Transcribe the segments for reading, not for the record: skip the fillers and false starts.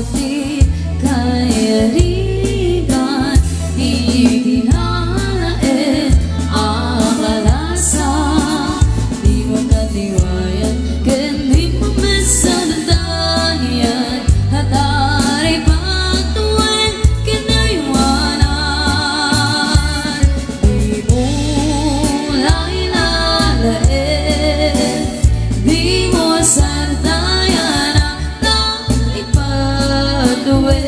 di kayarigan, hindi hinahain akalasa. Di mo katiwayan, hindi mo masaladayan, hatari pagtuwin kinaiwanan. Di mo lailalain, di mo sandayan ang ipagtuwin.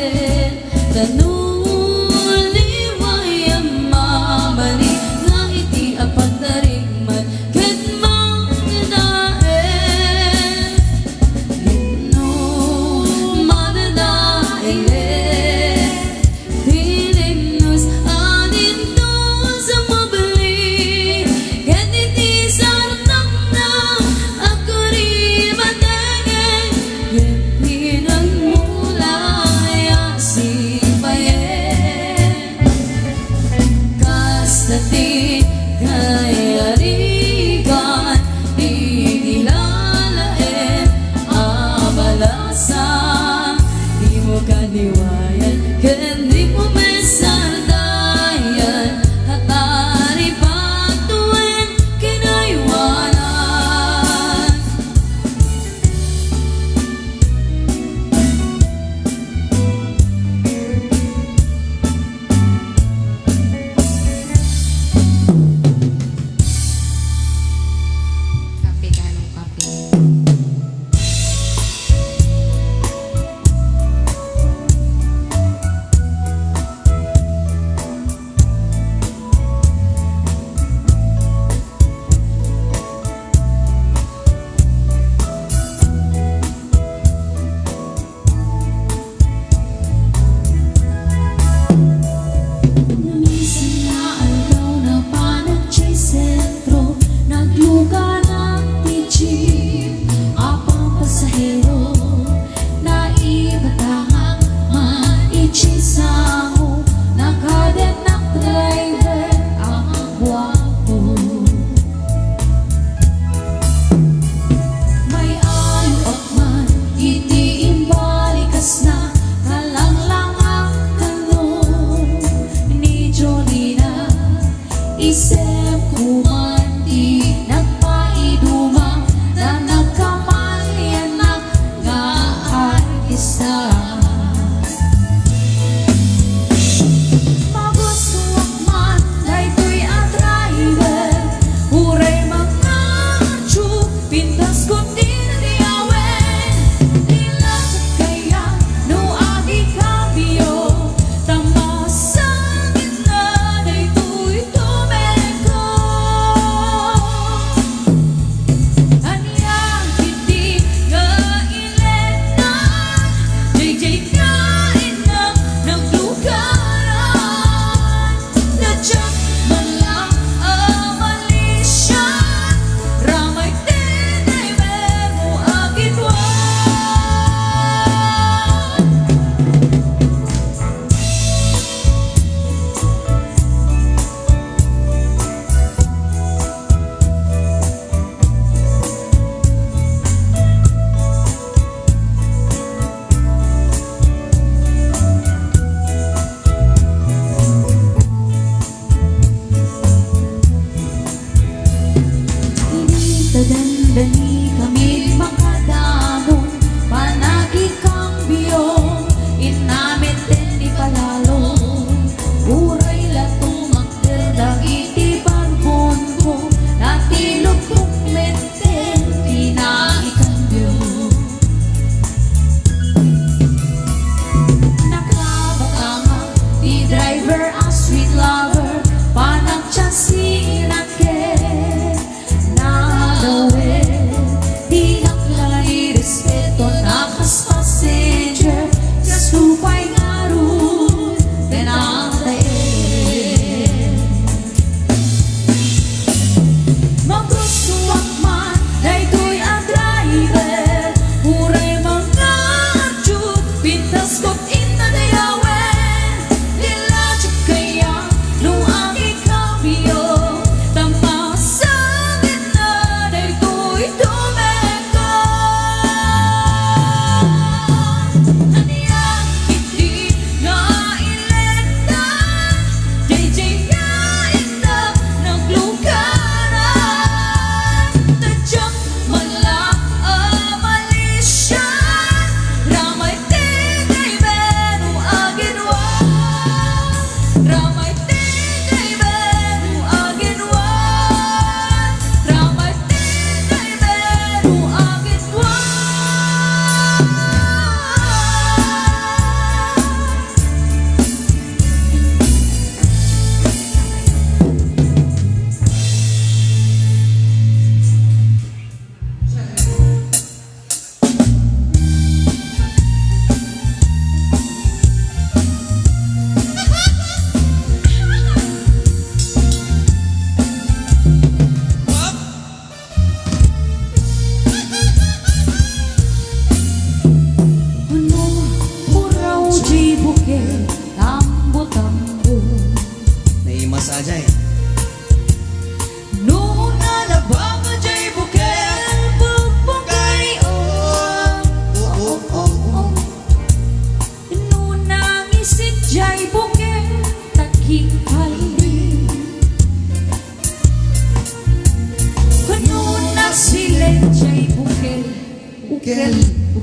Ukel,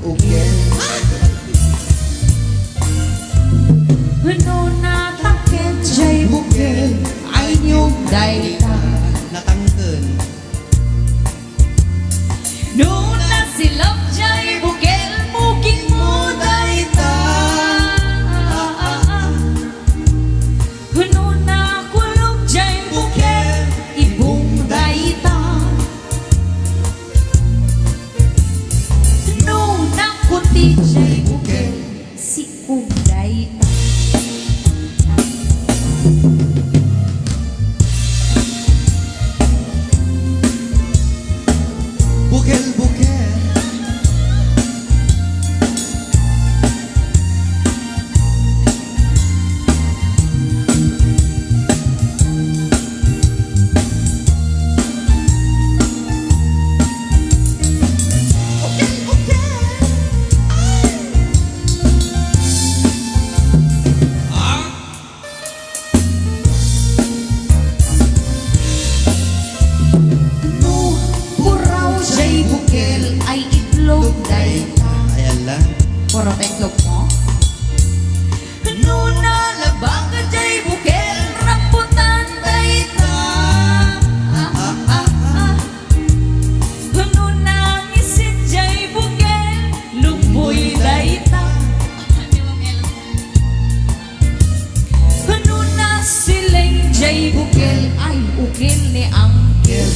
ukel. Ano na takit jay bukel ay nyug dayta. Natangken. No na silap jay bukel muking mo dayta. Ano na kulog jay bukel ibong dayta. No na kuti jay bukel si kung dayta. Bukel, bukel. Bukel, bukel. No, puraw jay bukel ay itlog dayta. Ayan lang. Puro pa itlog mo? No, nalabang ka jay bukel rambutan dayta. No, nangisit jay bukel lumboy dayta. No, nasiling jay bukel ay ukil ni angkel.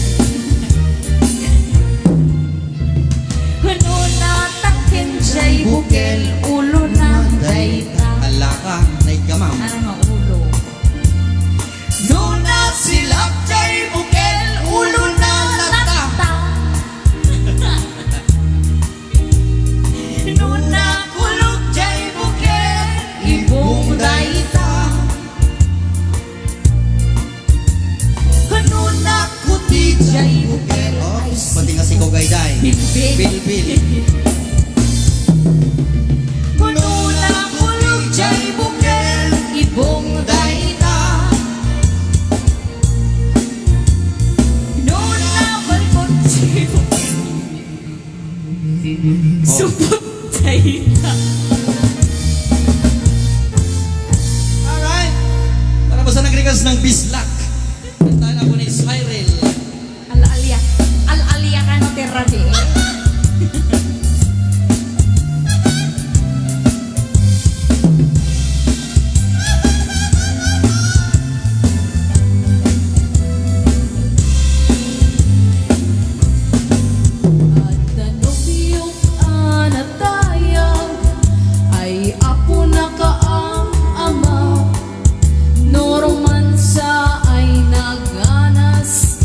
Ano na takin jay bukel ulo na dayta. Ala ka, naigamam. Ano nga ulo? No na silap jay bukel ulo na lata. No na kulog jay bukel ibong dayta. Ano na kuti jay bukel Oh, ay pati nga si Kogayday. bilbil. Bilbil. Kuno na kulog jay bukel ibong dayta. No na balkon jay bukel supot dayta. Alright. Para ba sa nag-request ng bislak? Tayo na po ni Cyril. Al-alia ka no terabi. At tanong anatayang ay apo na kaang ama. No romansa ay naganas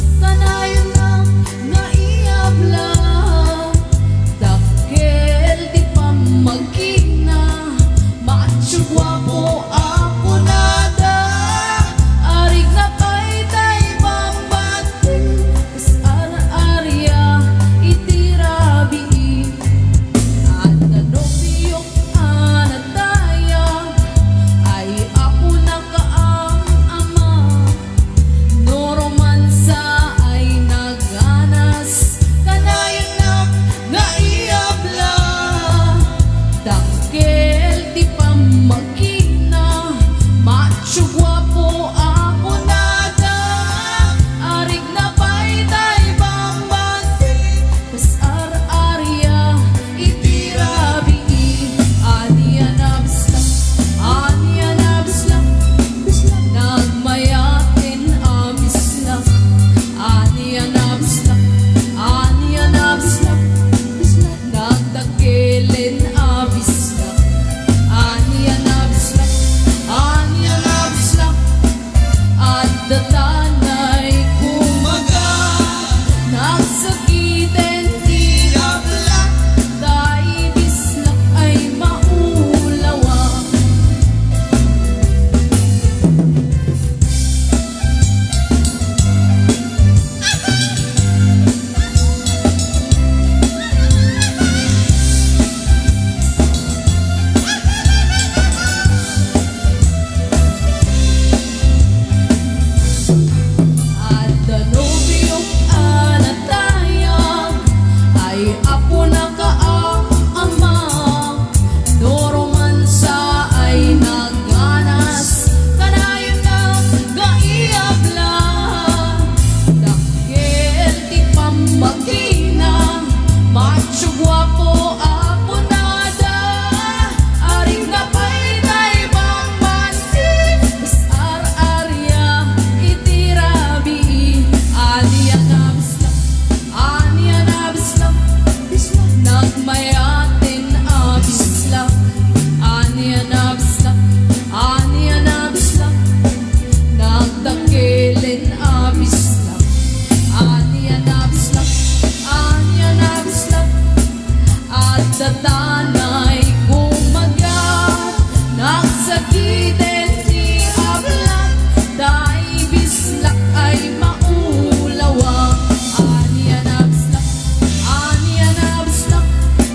sa tanay kumagat, nagsakiten ti ablat, dahil bislak ay maulawa. Aniya na bislak,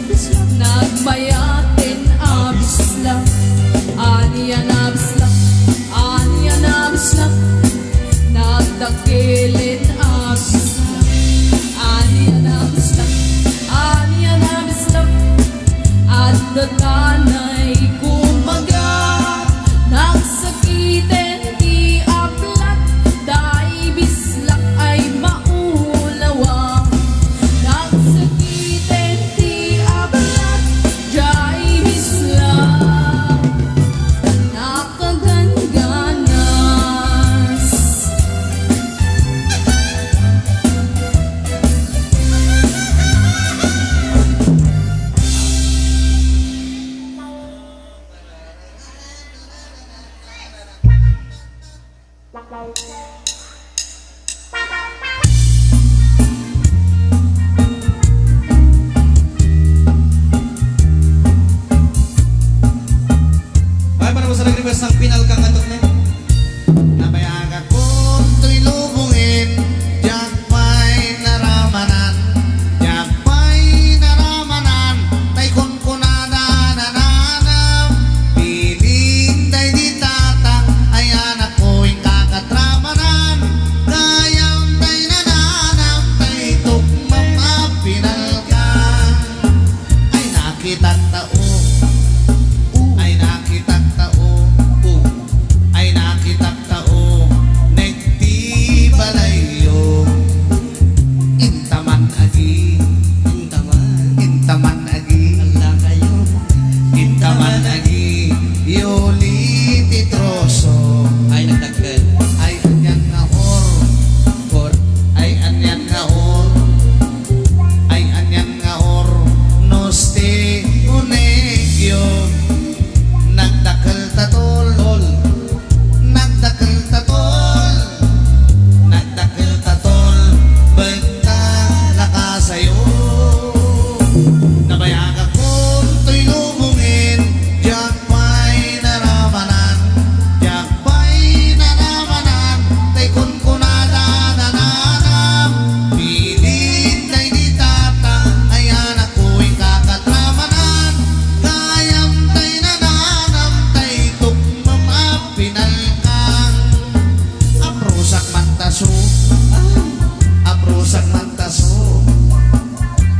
bislak, nagmayatin a bislak. Aniya na bislak, nagdakilin a bislak. Aniya na bislak, at datanay kumagat, nagsakiten ti aplat, dahil bislak ay maulawa. Nagsakiten ti aplat, dahil bislak nakagangganas. Ay, para mo sa nag-request ng pinal kang atok na. Nabayagan ko to'y lubungin, diyak pa'y naramanan, tay kun kunanananam, piling tay di tatang, ay anak ko'y kakatramanan, kayang tay nananam, tay tukmam apinalkan, ay nakitang tao, ay nakitang tao, ay nakitang tao, nagti balayo, intaman agi, intaman agi, Ala kayo. intaman agi, yoli titroso, Ay, nagdagkal. ay anyan nga or, Or, ay anyan nga or, ay anyan nga or, noste unegyo, nagdakal tatol, nagdakal tatol, nagdakal tatol, bagta lakasayo. Nabayagan ko to'y lubungin, diyak pa'y naramanan, tay kun kunanananam, pilit tay di tatang, ay anak ko'y kakatramanan, kayam tay nananam, tay tukmam apinalkan, aprusak mantaso, aprusak mantaso,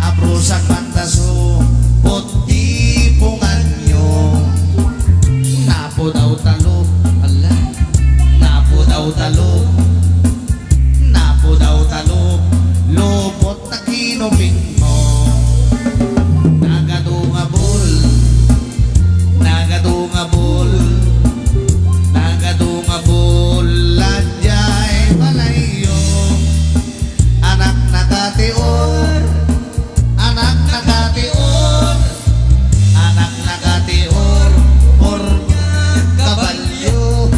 aprusak mantaso, puti punganyo, napo daw talo, ala. napo daw talo, napo daw talo, lupot na kinuping mo, nagadungabol, nagadungabol, nagadungabol, ladyay balayo, anak nakatior, anak nakatior, anak nakatior, or kabalyo.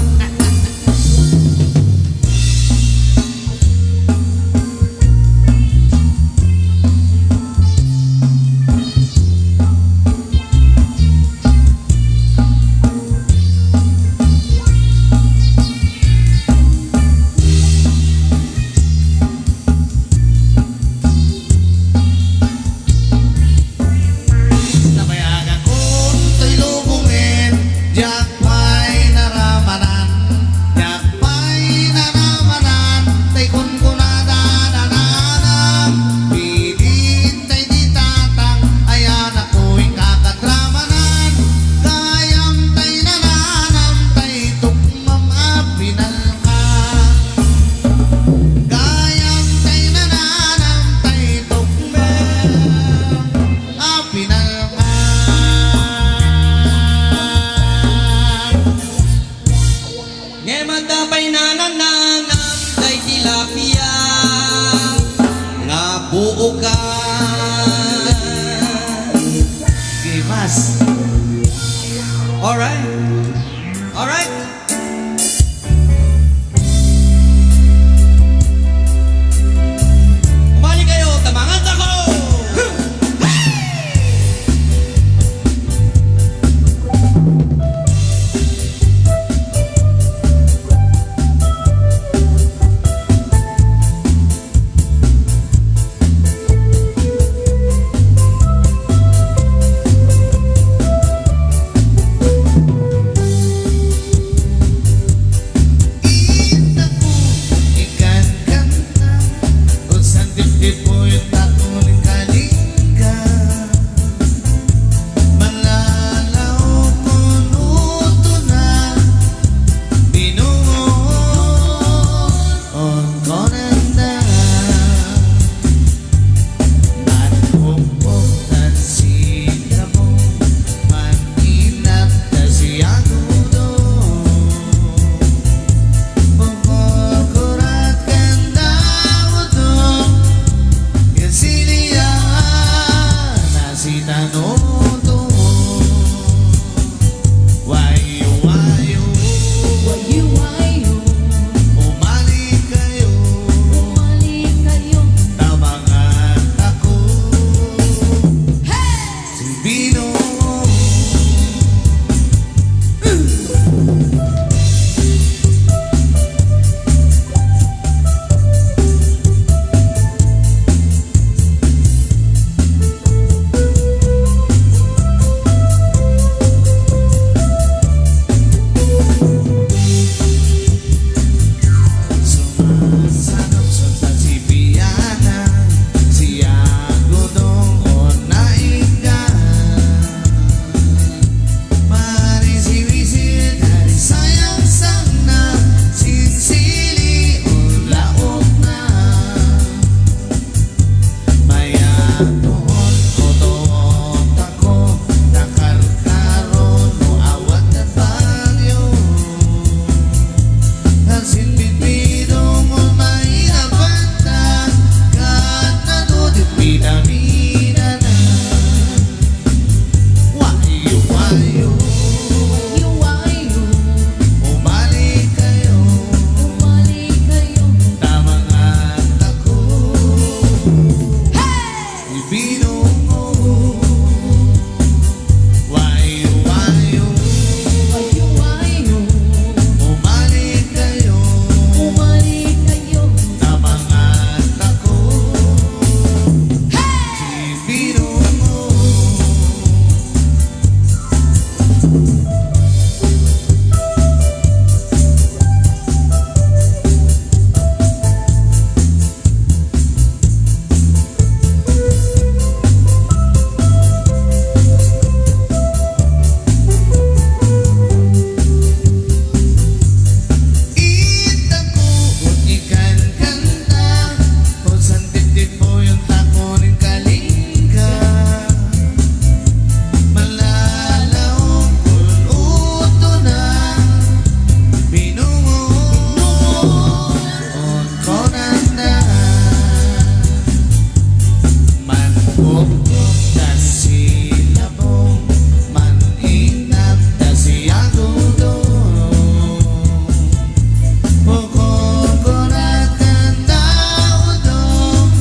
Nabayagan ko to'y lubungin, diyak pa'y naramanan, tay kun kunanananam, pilit tay di tatang, ay anak ko'y kakatramanan, kayam tay nananam, tay tukmam apinalkan, kayam tay nananam, tay tukmam apinalkan. Ngematapay nanananam, day tilapia, nga buo ka. Gimas. Alright. Alright. Umali kayo, tamangan ako! tanoto wayo wayo Wayu-wayu, umalik kayo umalik kayo. tamangan ako si Bino sumasanap sa Sibiana siya gudong o naiga marisiwisin dari sayang sana sinsili o laok na maya doon o doon ako nakarkaron o awat na bagyo Hasil bibidong o may abanta Katado di pinamina na Wayo wayo Wayu-wayu, umalik kayo umalik kayo. Tamang at ako Ibinong mo Wayo wayo Wayu-wayu, umalik kayo umalik kayo. Tamang at ako Ibinong mo Itakot ikan kanta Kung saan dibdib mo yung takunin kalingka Malalaong kung uto na Binungon ko na Manbukok dan silabong Maninap na siya gudong Pukul kuratan daudong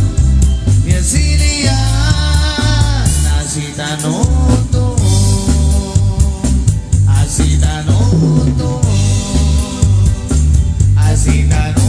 Ya silian Asitanoto Asitanoto Asitanoto